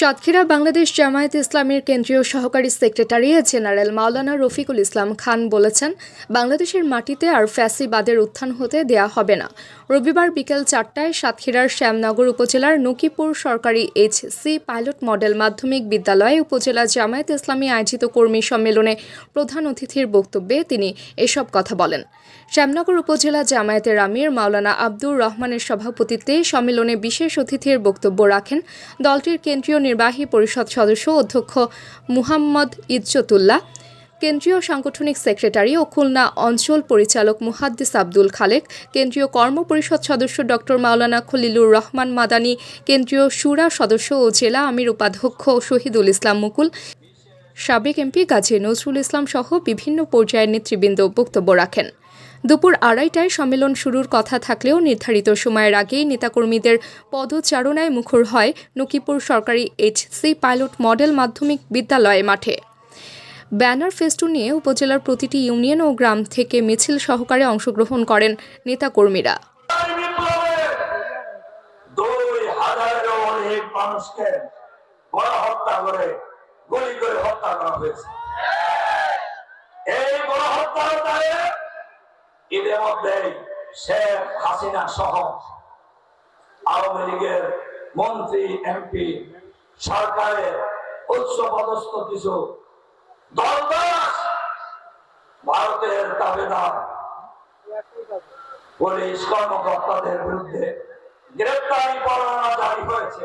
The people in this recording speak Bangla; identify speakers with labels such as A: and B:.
A: সাতক্ষীরা বাংলাদেশ জামায়াতে ইসলামীর কেন্দ্রীয় সহকারী সেক্রেটারি জেনারেল মাওলানা রফিকুল ইসলাম খান বলেছেন, বাংলাদেশের মাটিতে আর ফ্যাসিবাদের উত্থান হতে দেয়া হবে না। রবিবার বিকেল 4টায় সাতক্ষীরার শ্যামনগর উপজেলার নকিপুর সরকারি এইচসি পাইলট মডেল মাধ্যমিক বিদ্যালয়ে উপজেলা জামায়াতে ইসলামী আয়োজিত কর্মী সম্মেলনে প্রধান অতিথির বক্তব্যে তিনি এসব কথা বলেন। শ্যামনগর উপজেলা জামায়াতের আমির মাওলানা আব্দুর রহমানের সভাপতিত্বে সম্মেলনে বিশেষ অতিথির বক্তব্য রাখেন দলটির কেন্দ্রীয় নির্বাহী পরিষদ সদস্য অধ্যক্ষ মুহাম্মদ ইজ্জতুল্লাহ, কেন্দ্রীয় সাংগঠনিক সেক্রেটারি ও খুলনা অঞ্চল পরিচালক মুহাদ্দিস আব্দুল খালেক, কেন্দ্রীয় কর্ম পরিষদ সদস্য ডক্টর মাওলানা খলিলুর রহমান মাদানী, কেন্দ্রীয় শুরা সদস্য ও জেলা আমির উপাধ্যক্ষ শহীদুল ইসলাম মুকুল, সাবেক এমপি গাজী নজরুল ইসলাম সহ বিভিন্ন পর্যায়ের নেতৃবৃন্দ বক্তব্য রাখেন। দুপুর 2:30টায় সম্মেলন শুরুর কথা থাকলেও নির্ধারিত সময়ের আগেই নেতাকর্মীদের পদচারণায় মুখর হয় নকিপুর সরকারি এইচসি পাইলট মডেল মাধ্যমিক বিদ্যালয় মাঠে। ব্যানার ফেস্টুন নিয়ে উপজেলার প্রতিটি ইউনিয়ন ও গ্রাম থেকে মিছিল সহকারে অংশগ্রহণ করেন নেতাকর্মীরা।
B: এদের মধ্যে শেখ হাসিনা সহ আওয়ামী লীগের মন্ত্রী, এমপি, সরকারের উচ্চ পদস্থ কিছু দলদাস, ভারতের তাবেদার পুলিশ কর্মকর্তাদের বিরুদ্ধে গ্রেপ্তারি পরোয়ানা জারি হয়েছে।